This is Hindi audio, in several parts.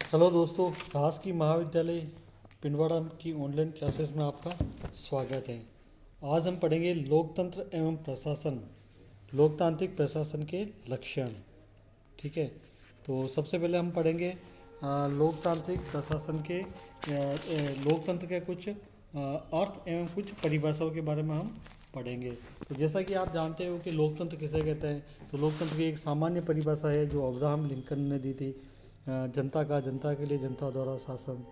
हेलो दोस्तों, राजकीय महाविद्यालय पिंडवाड़ा की ऑनलाइन क्लासेस में आपका स्वागत है। आज हम पढ़ेंगे लोकतंत्र एवं प्रशासन, लोकतांत्रिक प्रशासन के लक्षण। ठीक है, तो सबसे पहले हम पढ़ेंगे लोकतांत्रिक प्रशासन के लोकतंत्र के कुछ अर्थ एवं कुछ परिभाषाओं के बारे में हम पढ़ेंगे। तो जैसा कि आप जानते हो कि लोकतंत्र किसे कहते हैं, तो लोकतंत्र की एक सामान्य परिभाषा है जो अब्राहम लिंकन ने दी थी। जनता के लिए जनता द्वारा शासन।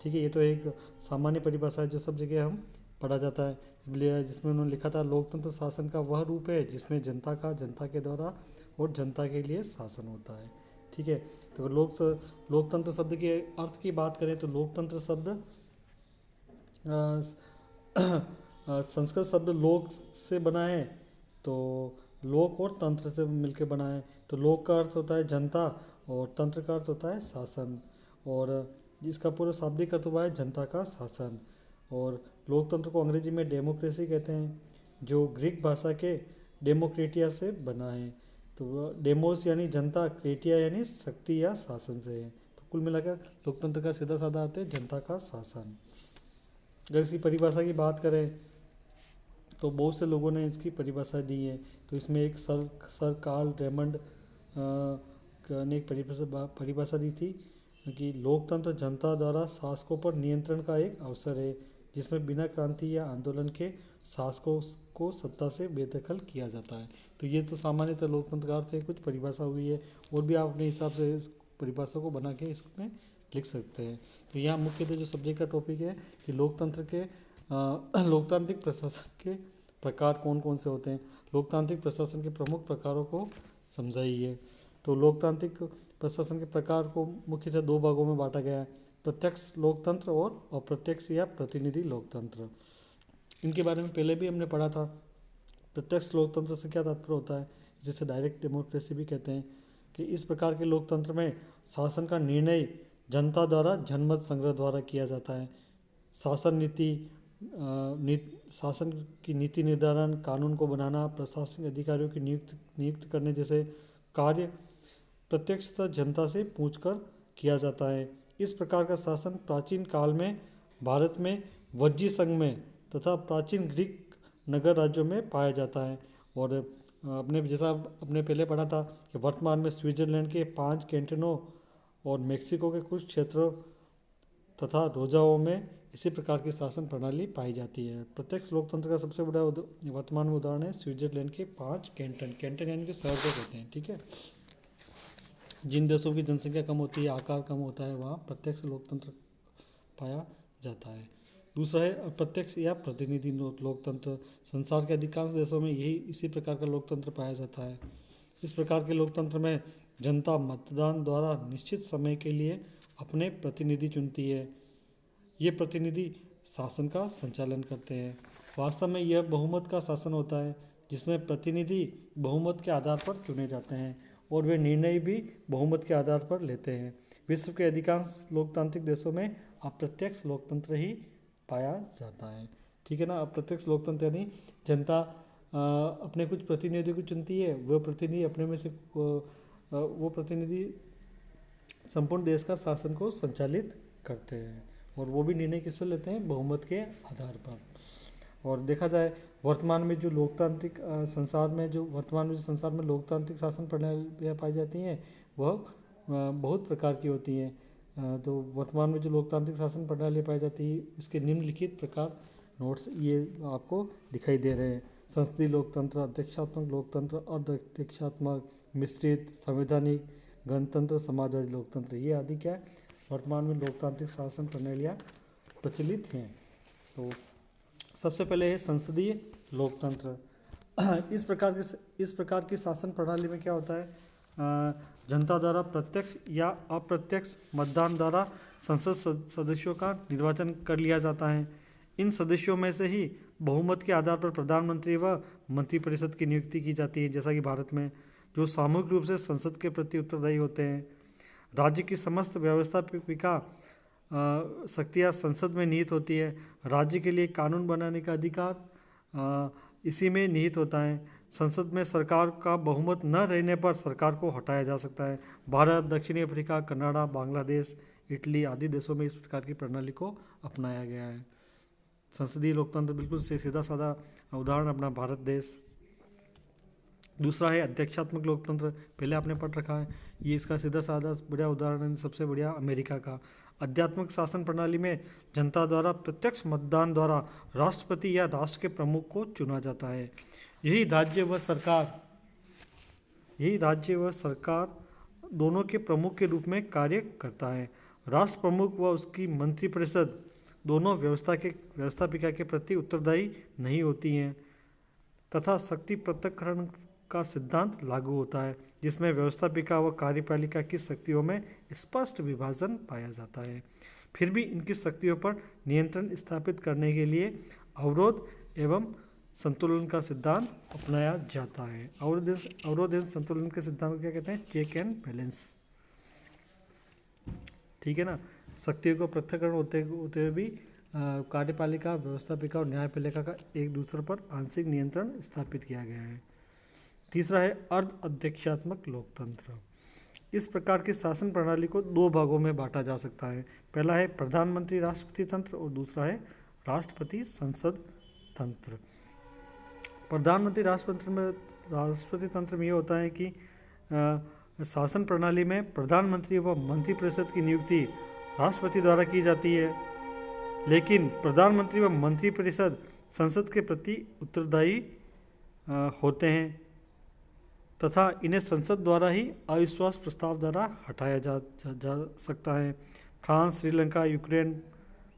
ठीक है, ये तो एक सामान्य परिभाषा है जो सब जगह हम पढ़ा जाता है, जिसमें उन्होंने लिखा था लोकतंत्र शासन का वह रूप है जिसमें जनता का जनता के द्वारा और जनता के लिए शासन होता है। ठीक है, तो लोकतंत्र शब्द के अर्थ की बात करें तो लोकतंत्र शब्द संस्कृत शब्द लोक से बना है, तो लोक और तंत्र से मिलकर बना है। तो लोक का अर्थ होता है जनता और तंत्र का अर्थ होता है शासन, और इसका पूरा शाब्दिक अर्थ हुआ है जनता का शासन। और लोकतंत्र को अंग्रेजी में डेमोक्रेसी कहते हैं, जो ग्रीक भाषा के डेमोक्रेटिया से बना है। तो डेमोस यानी जनता, क्रेटिया यानी शक्ति या शासन से है। तो कुल मिलाकर लोकतंत्र का सीधा साधा अर्थ है जनता का शासन। अगर इसकी परिभाषा की बात करें तो बहुत से लोगों ने इसकी परिभाषा दी है। तो इसमें एक सर कार्ल रेमंड ने एक परिभाषा दी थी कि लोकतंत्र जनता द्वारा शासकों पर नियंत्रण का एक अवसर है जिसमें बिना क्रांति या आंदोलन के शासकों को सत्ता से बेदखल किया जाता है। तो ये तो सामान्यतः लोकतंत्र का अर्थ है, कुछ परिभाषा हुई है, और भी आप अपने हिसाब से इस परिभाषा को बना के इसमें लिख सकते हैं। तो यहाँ मुख्यतः जो सब्जेक्ट का टॉपिक है कि लोकतंत्र के लोकतांत्रिक प्रशासन के प्रकार कौन कौन से होते हैं, लोकतांत्रिक प्रशासन के प्रमुख प्रकारों को समझाइए। तो लोकतांत्रिक प्रशासन के प्रकार को मुख्यतः दो भागों में बांटा गया है, प्रत्यक्ष लोकतंत्र और अप्रत्यक्ष या प्रतिनिधि लोकतंत्र। इनके बारे में पहले भी हमने पढ़ा था। प्रत्यक्ष लोकतंत्र से क्या तात्पर्य होता है, जिसे डायरेक्ट डेमोक्रेसी भी कहते हैं, कि इस प्रकार के लोकतंत्र में शासन का निर्णय जनता द्वारा जनमत संग्रह द्वारा किया जाता है। शासन की नीति निर्धारण, कानून को बनाना, प्रशासनिक अधिकारियों की नियुक्त करने जैसे कार्य प्रत्यक्षतः जनता से पूछकर किया जाता है। इस प्रकार का शासन प्राचीन काल में भारत में वज्जी संघ में तथा प्राचीन ग्रीक नगर राज्यों में पाया जाता है। और अपने पहले पढ़ा था कि वर्तमान में स्विट्जरलैंड के 5 कैंटनों और मेक्सिको के कुछ क्षेत्रों तथा रोजाओं में इसी प्रकार की शासन प्रणाली पाई जाती है। प्रत्यक्ष लोकतंत्र का सबसे बड़ा वर्तमान में उदाहरण है स्विट्जरलैंड के 5 कैंटन यानी कि शहर को कहते हैं। ठीक है, जिन देशों की जनसंख्या कम होती है, आकार कम होता है, वहाँ प्रत्यक्ष लोकतंत्र पाया जाता है। दूसरा है अप्रत्यक्ष या प्रतिनिधि लोकतंत्र। संसार के अधिकांश देशों में यही इसी प्रकार का लोकतंत्र पाया जाता है। इस प्रकार के लोकतंत्र में जनता मतदान द्वारा निश्चित समय के लिए अपने प्रतिनिधि चुनती है। ये प्रतिनिधि शासन का संचालन करते हैं। वास्तव में यह बहुमत का शासन होता है जिसमें प्रतिनिधि बहुमत के आधार पर चुने जाते हैं और वे निर्णय भी बहुमत के आधार पर लेते हैं। विश्व के अधिकांश लोकतांत्रिक देशों में अप्रत्यक्ष लोकतंत्र ही पाया जाता है। ठीक है ना, अप्रत्यक्ष लोकतंत्र यानी जनता अपने कुछ प्रतिनिधियों को चुनती है, वह प्रतिनिधि अपने में से वो प्रतिनिधि संपूर्ण देश का शासन को संचालित करते हैं, और वो भी निर्णय किस पर लेते हैं, बहुमत के आधार पर। और देखा जाए वर्तमान में जो लोकतांत्रिक संसार में लोकतांत्रिक शासन प्रणालियाँ पाई जाती हैं वह बहुत प्रकार की होती हैं। तो वर्तमान में जो लोकतांत्रिक शासन प्रणालियाँ पाई जाती है उसके निम्नलिखित प्रकार नोट्स ये आपको दिखाई दे रहे हैं। संसदीय लोकतंत्र, अध्यक्षात्मक लोकतंत्र, अर्ध-अध्यक्षात्मक, मिश्रित, संवैधानिक, गणतंत्र, समाजवादी लोकतंत्र, ये आदि क्या है वर्तमान में लोकतांत्रिक शासन प्रणालियाँ प्रचलित हैं। तो सबसे पहले है संसदीय लोकतंत्र। इस प्रकार की शासन प्रणाली में क्या होता है, जनता द्वारा प्रत्यक्ष या अप्रत्यक्ष मतदान द्वारा संसद सदस्यों का निर्वाचन कर लिया जाता है। इन सदस्यों में से ही बहुमत के आधार पर प्रधानमंत्री व मंत्रिपरिषद की नियुक्ति की जाती है, जैसा कि भारत में, जो सामूहिक रूप से संसद के प्रति उत्तरदायी होते हैं। राज्य की समस्त व्यवस्थापिका शक्तियाँ संसद में निहित होती है। राज्य के लिए कानून बनाने का अधिकार इसी में निहित होता है। संसद में सरकार का बहुमत न रहने पर सरकार को हटाया जा सकता है। भारत, दक्षिणी अफ्रीका, कनाडा, बांग्लादेश, इटली आदि देशों में इस प्रकार की प्रणाली को अपनाया गया है। संसदीय लोकतंत्र बिल्कुल से सीधा साधा उदाहरण अपना भारत देश। दूसरा है अध्यक्षात्मक लोकतंत्र, पहले आपने पढ़ रखा है, ये इसका सीधा साधा बढ़िया उदाहरण है, सबसे बढ़िया अमेरिका का। अध्यात्मक शासन प्रणाली में जनता द्वारा प्रत्यक्ष मतदान द्वारा राष्ट्रपति या राष्ट्र के प्रमुख को चुना जाता है। यही राज्य व सरकार दोनों के प्रमुख के रूप में कार्य करता है। राष्ट्र प्रमुख व उसकी मंत्रिपरिषद दोनों व्यवस्थापिका के प्रति उत्तरदायी नहीं होती हैं तथा शक्ति पृथक्करण का सिद्धांत लागू होता है, जिसमें व्यवस्थापिका व कार्यपालिका की शक्तियों में स्पष्ट विभाजन पाया जाता है। फिर भी इनकी शक्तियों पर नियंत्रण स्थापित करने के लिए अवरोध एवं संतुलन का सिद्धांत अपनाया जाता है। अवरोध एवं संतुलन के सिद्धांत को क्या कहते हैं? Check and balance. ठीक है ना। शक्तियों को पृथक्करण होते हुए भी कार्यपालिका, व्यवस्थापिका और न्यायपालिका का एक दूसरे पर आंशिक नियंत्रण स्थापित किया गया है। तीसरा है अर्ध अध्यक्षात्मक लोकतंत्र। इस प्रकार की शासन प्रणाली को दो भागों में बांटा जा सकता है। पहला है प्रधानमंत्री राष्ट्रपति तंत्र और दूसरा है राष्ट्रपति संसद तंत्र। प्रधानमंत्री राष्ट्रपति तंत्र में ये होता है कि शासन प्रणाली में प्रधानमंत्री व मंत्रिपरिषद की नियुक्ति राष्ट्रपति द्वारा की जाती है, लेकिन प्रधानमंत्री व मंत्रिपरिषद संसद के प्रति उत्तरदायी होते हैं तथा इन्हें संसद द्वारा ही अविश्वास प्रस्ताव द्वारा हटाया जा सकता है। फ्रांस, श्रीलंका, यूक्रेन,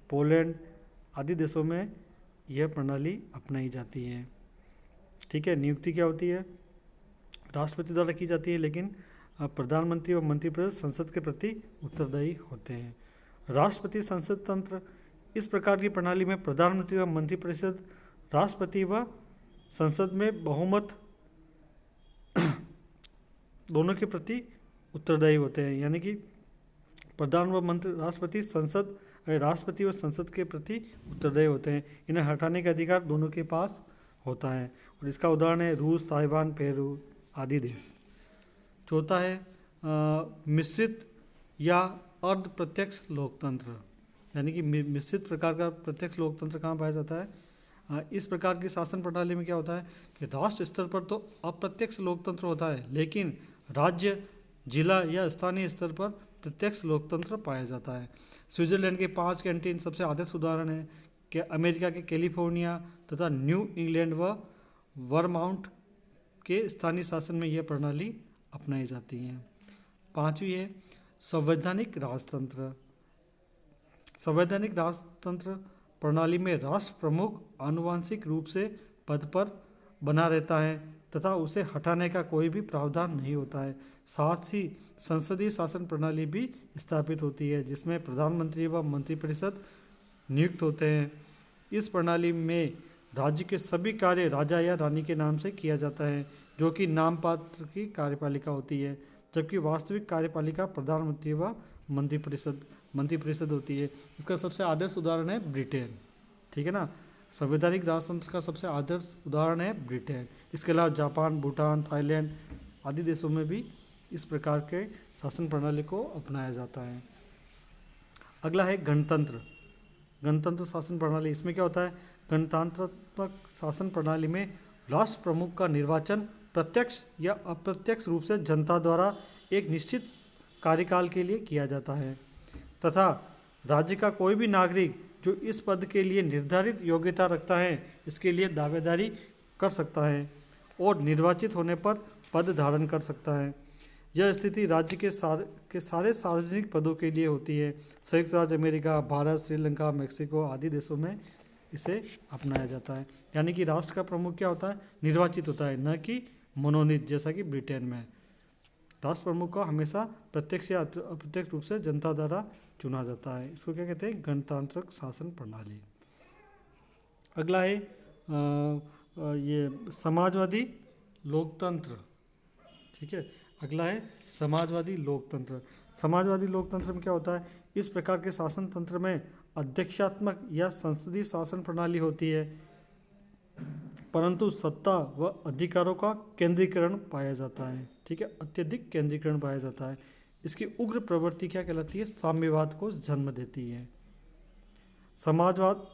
पोलैंड आदि देशों में यह प्रणाली अपनाई जाती है। ठीक है। नियुक्ति क्या होती है? राष्ट्रपति द्वारा की जाती है, लेकिन प्रधानमंत्री और मंत्रिपरिषद संसद के प्रति उत्तरदायी होते हैं। राष्ट्रपति संसद तंत्र। इस प्रकार की प्रणाली में प्रधानमंत्री व मंत्रिपरिषद राष्ट्रपति व संसद में बहुमत दोनों के प्रति उत्तरदायी होते हैं, यानी कि प्रधान व मंत्री राष्ट्रपति व संसद के प्रति उत्तरदायी होते हैं। इन्हें हटाने का अधिकार दोनों के पास होता है, और इसका उदाहरण है रूस, ताइवान, पेरू आदि देश। चौथा है मिश्रित या अर्ध प्रत्यक्ष लोकतंत्र, यानी कि मिश्रित प्रकार का प्रत्यक्ष लोकतंत्र कहाँ पाया जाता है? इस प्रकार की शासन प्रणाली में क्या होता है कि राष्ट्र स्तर पर तो अप्रत्यक्ष लोकतंत्र होता है, लेकिन राज्य, जिला या स्थानीय स्तर पर प्रत्यक्ष लोकतंत्र पाया जाता है। स्विट्जरलैंड के 5 कैंटीन सबसे आदर्श उदाहरण है कि अमेरिका के कैलिफोर्निया तथा न्यू इंग्लैंड व वर्माउंट के स्थानीय शासन में यह प्रणाली अपनाई जाती है। पांचवी है संवैधानिक राजतंत्र। संवैधानिक राजतंत्र प्रणाली में राष्ट्र प्रमुख आनुवंशिक रूप से पद पर बना रहता है तथा उसे हटाने का कोई भी प्रावधान नहीं होता है। साथ ही संसदीय शासन प्रणाली भी स्थापित होती है, जिसमें प्रधानमंत्री व मंत्रिपरिषद नियुक्त होते हैं। इस प्रणाली में राज्य के सभी कार्य राजा या रानी के नाम से किया जाता है, जो कि नाममात्र की कार्यपालिका होती है, जबकि वास्तविक कार्यपालिका प्रधानमंत्री व मंत्रिपरिषद होती है। इसका सबसे आदर्श उदाहरण है ब्रिटेन। ठीक है ना। संवैधानिक राजतंत्र का सबसे आदर्श उदाहरण है ब्रिटेन। इसके अलावा जापान, भूटान, थाईलैंड आदि देशों में भी इस प्रकार के शासन प्रणाली को अपनाया जाता है। अगला है गणतंत्र। गणतंत्र शासन प्रणाली। इसमें क्या होता है? गणतंत्रात्मक शासन प्रणाली में राष्ट्र प्रमुख का निर्वाचन प्रत्यक्ष या अप्रत्यक्ष रूप से जनता द्वारा एक निश्चित कार्यकाल के लिए किया जाता है तथा राज्य का कोई भी नागरिक जो इस पद के लिए निर्धारित योग्यता रखता है, इसके लिए दावेदारी कर सकता है और निर्वाचित होने पर पद धारण कर सकता है। यह स्थिति राज्य के सारे सार्वजनिक पदों के लिए होती है। संयुक्त राज्य अमेरिका, भारत, श्रीलंका, मेक्सिको आदि देशों में इसे अपनाया जाता है। यानी कि राष्ट्र का प्रमुख क्या होता है? निर्वाचित होता है, न कि मनोनीत, जैसा कि ब्रिटेन में। राष्ट्र प्रमुख को हमेशा प्रत्यक्ष या अप्रत्यक्ष रूप से जनता द्वारा चुना जाता है। इसको क्या कहते हैं? गणतांत्रिक शासन प्रणाली। अगला है ये समाजवादी लोकतंत्र। ठीक है। अगला है समाजवादी लोकतंत्र। समाजवादी लोकतंत्र में क्या होता है? इस प्रकार के शासन तंत्र में अध्यक्षात्मक या संसदीय शासन प्रणाली होती है। परंतु सत्ता व अधिकारों का केंद्रीकरण पाया जाता है। ठीक है, अत्यधिक केंद्रीकरण पाया जाता है। इसकी उग्र प्रवृत्ति क्या कहलाती है? साम्यवाद को जन्म देती है। समाजवाद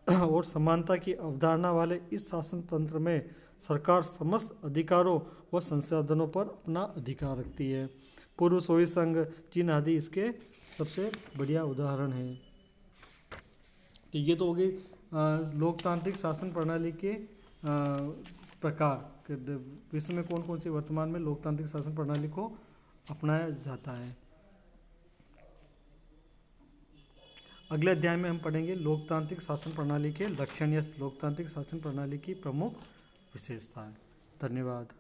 और समानता की अवधारणा वाले इस शासन तंत्र में सरकार समस्त अधिकारों व संसाधनों पर अपना अधिकार रखती है। पूर्व सोवियत संघ, चीन आदि इसके सबसे बढ़िया उदाहरण हैं। तो ये तो हो गई लोकतांत्रिक शासन प्रणाली के प्रकार। विश्व में कौन कौन सी वर्तमान में लोकतांत्रिक शासन प्रणाली को अपनाया जाता है। अगले अध्याय में हम पढ़ेंगे लोकतांत्रिक शासन प्रणाली के लक्षण या लोकतांत्रिक शासन प्रणाली की प्रमुख विशेषताएं। धन्यवाद।